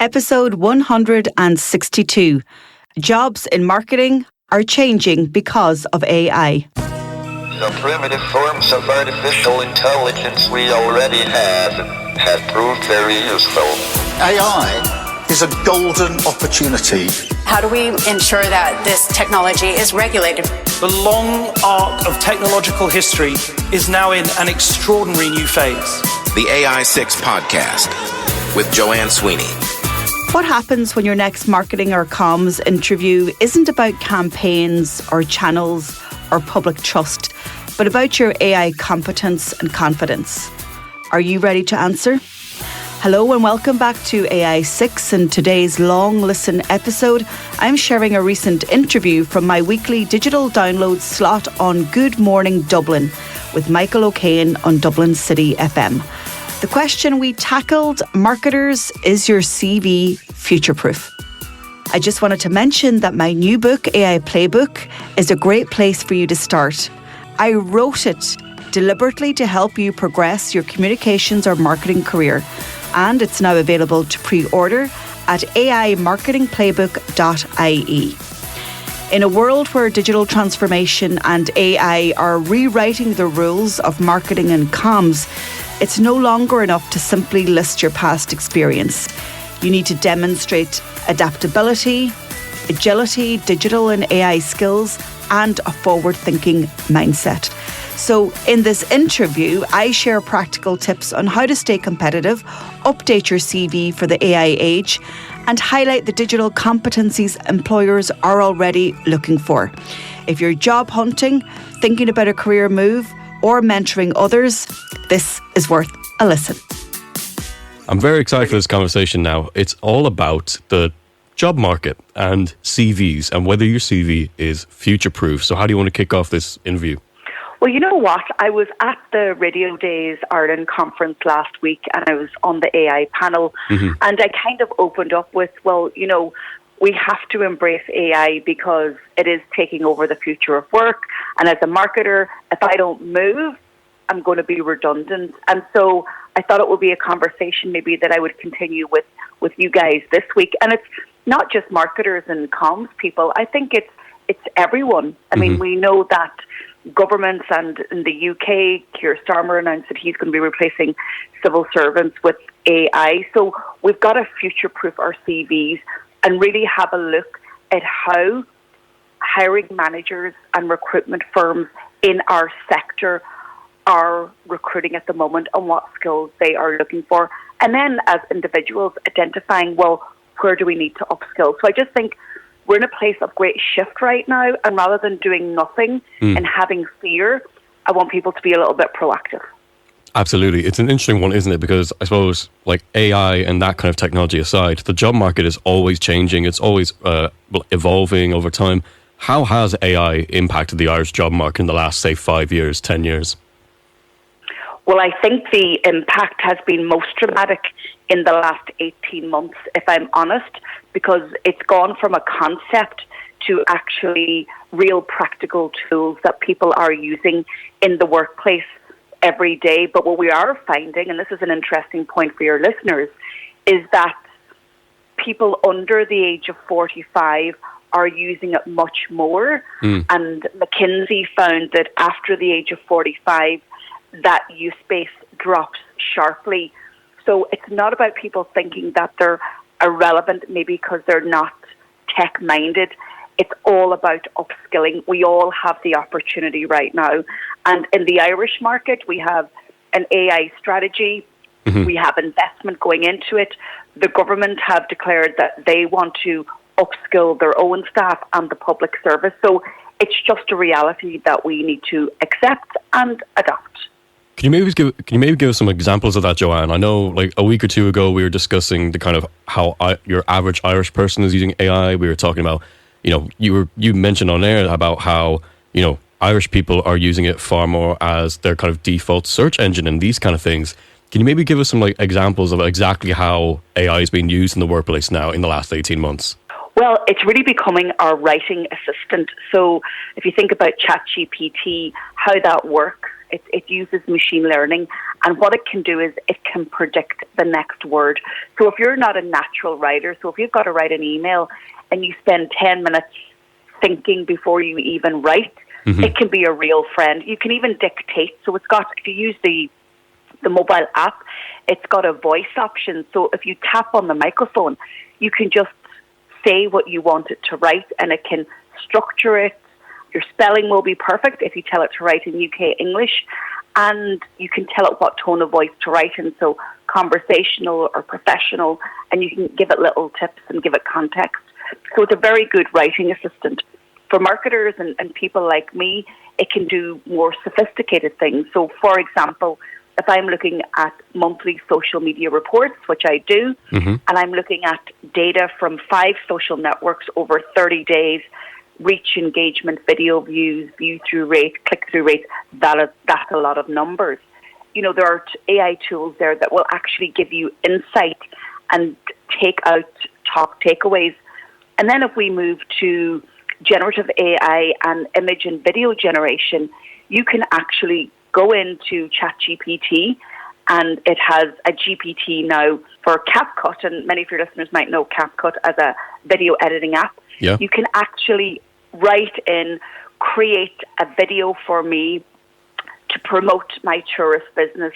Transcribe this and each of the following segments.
Episode 162. Jobs in marketing are changing because of AI. The primitive forms of artificial intelligence we already have proved very useful. AI is a golden opportunity. How do we ensure that this technology is regulated? The long arc of technological history is now in an extraordinary new phase. The AI6 Podcast with Joanne Sweeney. What happens when your next marketing or comms interview isn't about campaigns or channels or public trust, but about your AI competence and confidence? Are you ready to answer? Hello and welcome back to AI6. In today's long listen episode, I'm sharing a recent interview from my weekly digital download slot on Good Morning Dublin with Michael O'Kane on Dublin City FM. The question we tackled, marketers, is your CV future-proof? I just wanted to mention that my new book, AI Playbook, is a great place for you to start. I wrote it deliberately to help you progress your communications or marketing career, and it's now available to pre-order at aimarketingplaybook.ie. In a world where digital transformation and AI are rewriting the rules of marketing and comms, it's no longer enough to simply list your past experience. You need to demonstrate adaptability, agility, digital and AI skills, and a forward-thinking mindset. So in this interview, I share practical tips on how to stay competitive, update your CV for the AI age, and highlight the digital competencies employers are already looking for. If you're job hunting, thinking about a career move, or mentoring others, this is worth a listen. I'm very excited for this conversation now. It's all about the job market and CVs and whether your CV is future-proof. So how do you want to kick off this interview? Well, you know what? I was at the Radio Days Ireland conference last week and I was on the AI panel and I kind of opened up with, well, you know, we have to embrace AI because it is taking over the future of work. And as a marketer, if I don't move, I'm going to be redundant. And so I thought it would be a conversation maybe that I would continue with you guys this week. And it's not just marketers and comms people. I think it's everyone. I mean, we know that governments, and in the UK, Keir Starmer announced that he's going to be replacing civil servants with AI. So we've got to future-proof our CVs and really have a look at how hiring managers and recruitment firms in our sector are recruiting at the moment and what skills they are looking for. And then as individuals, identifying, well, where do we need to upskill? So I just think we're in a place of great shift right now, and rather than doing nothing and having fear, I want people to be a little bit proactive. Absolutely. It's an interesting one, isn't it? Because I suppose, like AI and that kind of technology aside, the job market is always changing. It's always evolving over time. How has AI impacted the Irish job market in the last, say, 5 years, 10 years? Well, I think the impact has been most dramatic in the last 18 months, if I'm honest, because it's gone from a concept to actually real practical tools that people are using in the workplace every day. But what we are finding, and this is an interesting point for your listeners, is that people under the age of 45 are using it much more. And McKinsey found that after the age of 45, that use base drops sharply. So it's not about people thinking that they're irrelevant maybe because they're not tech-minded. It's all about upskilling. We all have the opportunity right now. And in the Irish market, we have an AI strategy. We have investment going into it. The government have declared that they want to upskill their own staff and the public service. So it's just a reality that we need to accept and adopt. Can you maybe give us some examples of that, Joanne? I know, like a week or two ago, we were discussing the kind of how your average Irish person is using AI. We were talking about, you know, you mentioned on air about how, you know, Irish people are using it far more as their kind of default search engine and these kind of things. Can you maybe give us some like examples of exactly how AI is being used in the workplace now in the last 18 months? Well, it's really becoming our writing assistant. So if you think about ChatGPT, how that works, it uses machine learning, and what it can do is it can predict the next word. So if you're not a natural writer, so if you've got to write an email and you spend 10 minutes thinking before you even write, it can be a real friend. You can even dictate. So it's got, if you use the mobile app, it's got a voice option. So if you tap on the microphone, you can just say what you want it to write, and it can structure it. Your spelling will be perfect if you tell it to write in UK English, and you can tell it what tone of voice to write in, so conversational or professional, and you can give it little tips and give it context. So it's a very good writing assistant. For marketers and people like me, it can do more sophisticated things. So, for example, if I'm looking at monthly social media reports, which I do, and I'm looking at data from 5 social networks over 30 days, reach, engagement, video views, view-through rate, click-through rate, that's a lot of numbers. You know, there are AI tools there that will actually give you insight and take out top takeaways. And then if we move to generative AI and image and video generation, you can actually go into ChatGPT, and it has a GPT now for CapCut, and many of your listeners might know CapCut as a video editing app. Yeah. You can actually write in, create a video for me to promote my tourist business.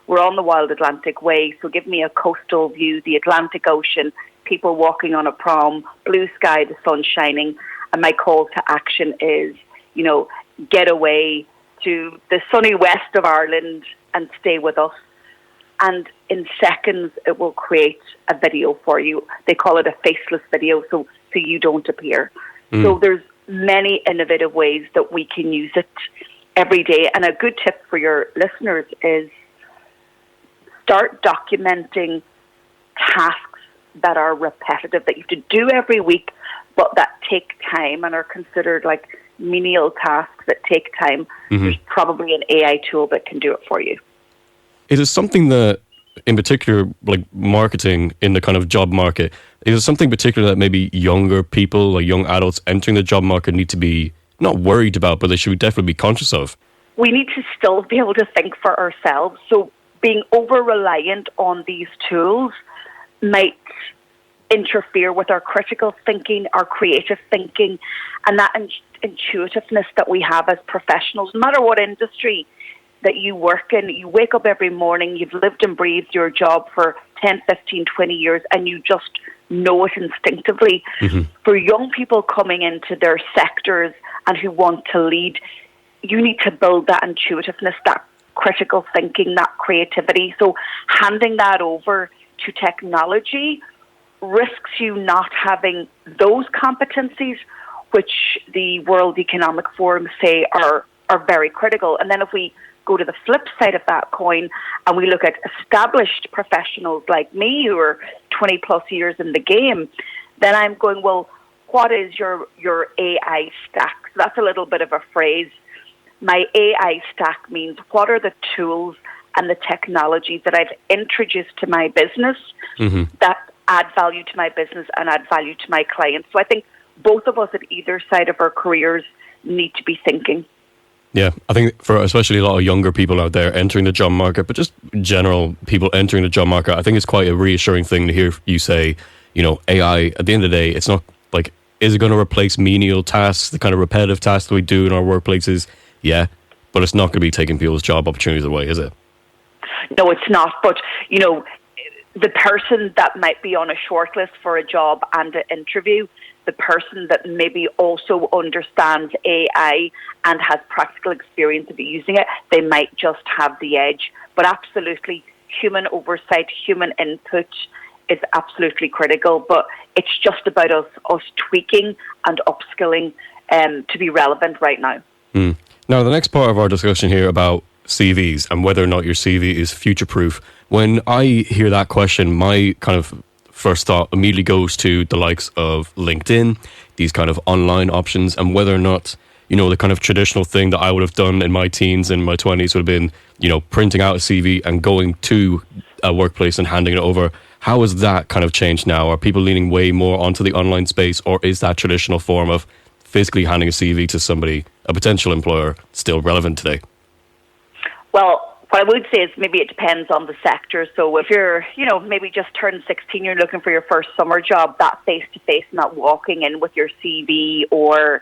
We're on the Wild Atlantic Way, so give me a coastal view, the Atlantic Ocean, people walking on a prom, blue sky, the sun shining, and my call to action is, you know, get away to the sunny west of Ireland and stay with us. And in seconds, it will create a video for you. They call it a faceless video, so you don't appear. So there's many innovative ways that we can use it every day. And a good tip for your listeners is start documenting tasks that are repetitive, that you have to do every week, but that take time and are considered like menial tasks that take time. There's probably an AI tool that can do it for you. Is it something that, in particular, like marketing in the kind of job market, is it something particular that maybe younger people, like young adults entering the job market, need to be not worried about, but they should definitely be conscious of? We need to still be able to think for ourselves. So being over-reliant on these tools might interfere with our critical thinking, our creative thinking, and that intuitiveness that we have as professionals, no matter what industry that you work in. You wake up every morning, you've lived and breathed your job for 10, 15, 20 years, and you just know it instinctively. For young people coming into their sectors and who want to lead, you need to build that intuitiveness, that critical thinking, that creativity. So handing that over to technology risks you not having those competencies, which the World Economic Forum say are very critical. And then if we go to the flip side of that coin and we look at established professionals like me who are 20 plus years in the game, then I'm going, well, what is your AI stack? So that's a little bit of a phrase. My AI stack means what are the tools and the technologies that I've introduced to my business that add value to my business and add value to my clients. So I think both of us at either side of our careers need to be thinking. Yeah, I think for especially a lot of younger people out there entering the job market, but just general people entering the job market, I think it's quite a reassuring thing to hear you say, you know, AI, at the end of the day, it's not like, is it going to replace menial tasks, the kind of repetitive tasks that we do in our workplaces? Yeah, but it's not going to be taking people's job opportunities away, is it? No, it's not. But, you know, the person that might be on a shortlist for a job and an interview, the person that maybe also understands AI and has practical experience of using it, they might just have the edge. But absolutely, human oversight, human input is absolutely critical. But it's just about us tweaking and upskilling to be relevant right now. Now, the next part of our discussion here about CVs and whether or not your CV is future-proof. When I hear that question, my kind of first thought immediately goes to the likes of LinkedIn, these kind of online options, and whether or not, you know, the kind of traditional thing that I would have done in my teens and my 20s would have been, you know, printing out a CV and going to a workplace and handing it over. How has that kind of changed now? Are people leaning way more onto the online space, or is that traditional form of physically handing a CV to somebody, a potential employer, still relevant today? Well, what I would say is maybe it depends on the sector. So if you're, maybe just turned 16, you're looking for your first summer job, that face-to-face, not walking in with your CV or,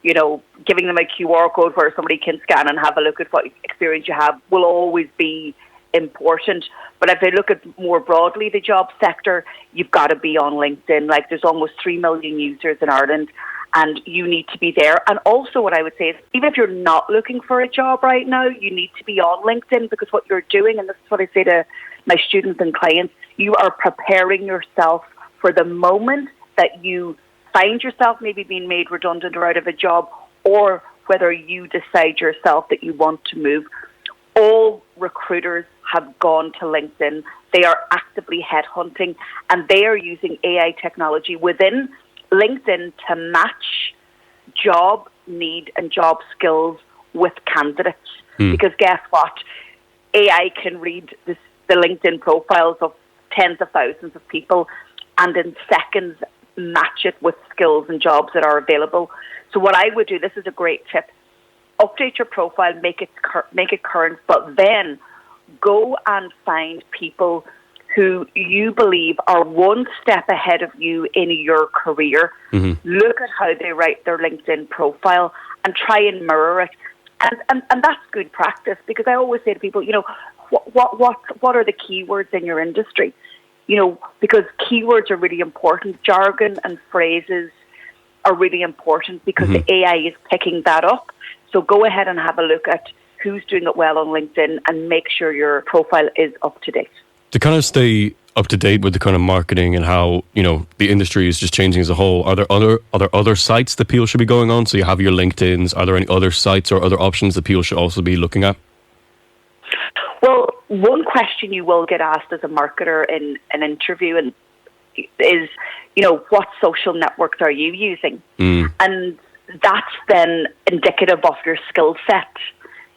giving them a QR code where somebody can scan and have a look at what experience you have will always be important. But if I look at more broadly the job sector, you've got to be on LinkedIn. Like, there's almost 3 million users in Ireland, and you need to be there. And also what I would say is, even if you're not looking for a job right now, you need to be on LinkedIn, because what you're doing, and this is what I say to my students and clients, you are preparing yourself for the moment that you find yourself maybe being made redundant or out of a job, or whether you decide yourself that you want to move. All recruiters have gone to LinkedIn. They are actively headhunting, and they are using AI technology within LinkedIn to match job need and job skills with candidates. Because guess what? AI can read the LinkedIn profiles of tens of thousands of people and in seconds match it with skills and jobs that are available. So what I would do, this is a great tip, update your profile, make it current, but then go and find people who you believe are one step ahead of you in your career. Look at how they write their LinkedIn profile and try and mirror it. And that's good practice, because I always say to people, what are the keywords in your industry? Because keywords are really important. Jargon and phrases are really important because the AI is picking that up. So go ahead and have a look at who's doing it well on LinkedIn and make sure your profile is up to date. To kind of stay up to date with the kind of marketing and how, the industry is just changing as a whole, are there other sites that people should be going on? So you have your LinkedIn's. Are there any other sites or other options that people should also be looking at? Well, one question you will get asked as a marketer in an interview is, what social networks are you using? And that's then indicative of your skill set.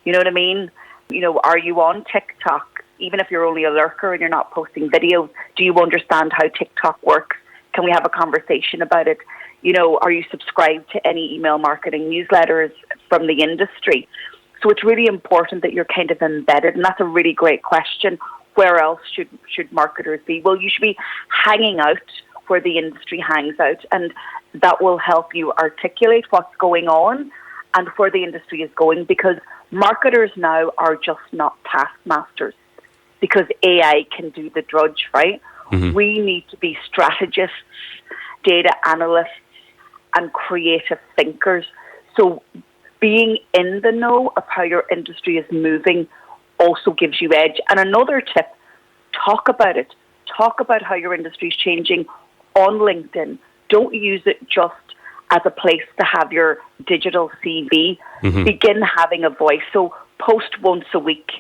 You know what I mean? Are you on TikTok? Even if you're only a lurker and you're not posting videos, do you understand how TikTok works? Can we have a conversation about it? Are you subscribed to any email marketing newsletters from the industry? So it's really important that you're kind of embedded, and that's a really great question. Where else should marketers be? Well, you should be hanging out where the industry hangs out, and that will help you articulate what's going on and where the industry is going, because marketers now are just not taskmasters, because AI can do the drudge, right? We need to be strategists, data analysts, and creative thinkers. So being in the know of how your industry is moving also gives you edge. And another tip, talk about it. Talk about how your industry is changing on LinkedIn. Don't use it just as a place to have your digital CV. Begin having a voice. So post once a week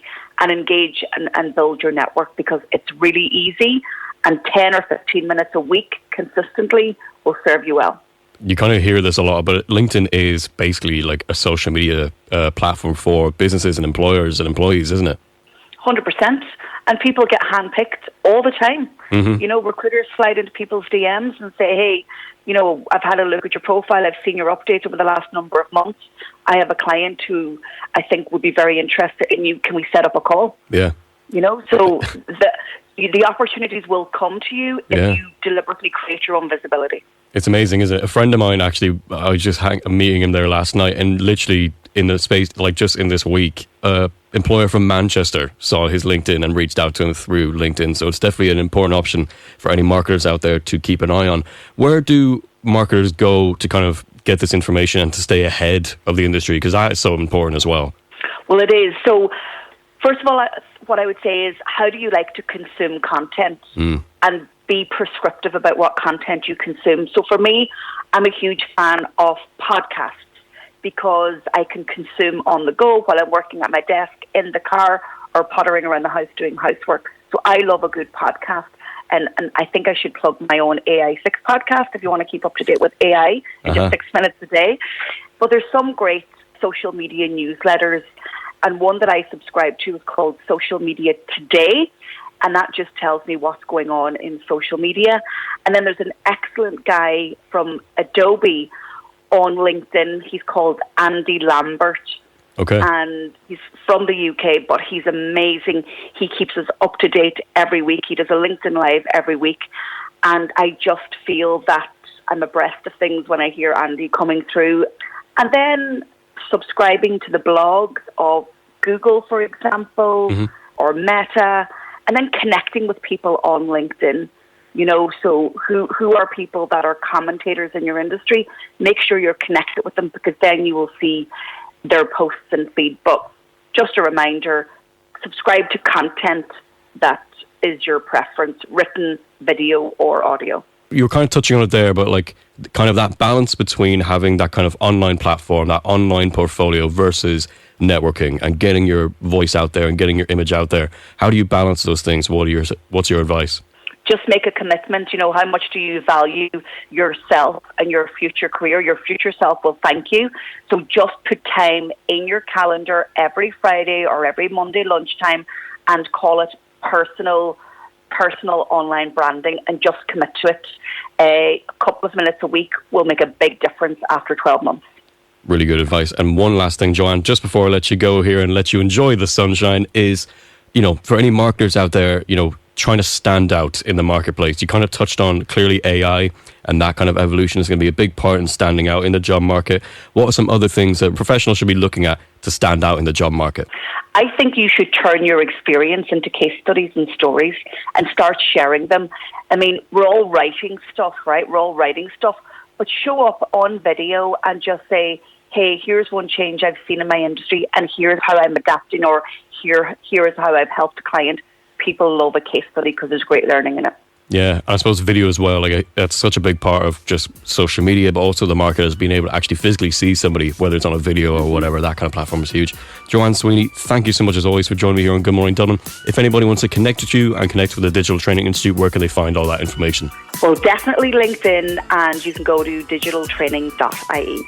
and engage and build your network, because it's really easy, and 10 or 15 minutes a week consistently will serve you well. You kind of hear this a lot, but LinkedIn is basically like a social media platform for businesses and employers and employees, isn't it? 100%. And people get handpicked all the time. Recruiters slide into people's DMs and say, hey, I've had a look at your profile. I've seen your updates over the last number of months. I have a client who I think would be very interested in you. Can we set up a call? Yeah. So the opportunities will come to you if you deliberately create your own visibility. It's amazing, isn't it? A friend of mine, actually, I was just meeting him there last night, and literally in the space, like just in this week, employer from Manchester saw his LinkedIn and reached out to him through LinkedIn. So it's definitely an important option for any marketers out there to keep an eye on. Where do marketers go to kind of get this information and to stay ahead of the industry? Because that is so important as well. Well, it is. So first of all, what I would say is, how do you like to consume content? And be prescriptive about what content you consume. So for me, I'm a huge fan of podcasts, because I can consume on the go while I'm working at my desk, in the car, or pottering around the house doing housework. So I love a good podcast. And I think I should plug my own AI 6 podcast if you want to keep up to date with AI in just 6 minutes a day. But there's some great social media newsletters, and one that I subscribe to is called Social Media Today. and that just tells me what's going on in social media. And then there's an excellent guy from Adobe on LinkedIn. He's called Andy Lambert. Okay. And he's from the UK, but he's amazing. He keeps us up to date every week. He does a LinkedIn Live every week. And I just feel that I'm abreast of things when I hear Andy coming through. And then subscribing to the blogs of Google, for example, or Meta, and then connecting with people on LinkedIn. You know, so who are people that are commentators in your industry? Make sure you're connected with them, because then you will see their posts and feed. But just a reminder, subscribe to content that is your preference, written, video, or audio. You were kind of touching on it there, but like kind of that balance between having that kind of online platform, that online portfolio versus networking and getting your voice out there and getting your image out there. How do you balance those things? What's your advice? Just make a commitment. You know, how much do you value yourself and your future career? Your future self will thank you. So just put time in your calendar every Friday or every Monday lunchtime and call it personal online branding, and just commit to it. A couple of minutes a week will make a big difference after 12 months. Really good advice. And one last thing, Joanne, just before I let you go here and let you enjoy the sunshine, is, you know, for any marketers out there, you know, trying to stand out in the marketplace. You kind of touched on clearly AI, and that kind of evolution is going to be a big part in standing out in the job market. What are some other things that professionals should be looking at to stand out in the job market? I think you should turn your experience into case studies and stories and start sharing them. I mean, we're all writing stuff, right? We're all writing stuff, but show up on video and just say, hey, here's one change I've seen in my industry, and here's how I'm adapting, or here is how I've helped a client. People love a case study because there's great learning in it. Yeah, and I suppose video as well, like that's such a big part of just social media, but also the market is being able to actually physically see somebody, whether it's on a video or whatever. That kind of platform is huge. Joanne Sweeney, thank you so much as always for joining me here on Good Morning Dublin. If anybody wants to connect with you and connect with the Digital Training Institute, where can they find all that information? Well, definitely LinkedIn, and you can go to digitaltraining.ie.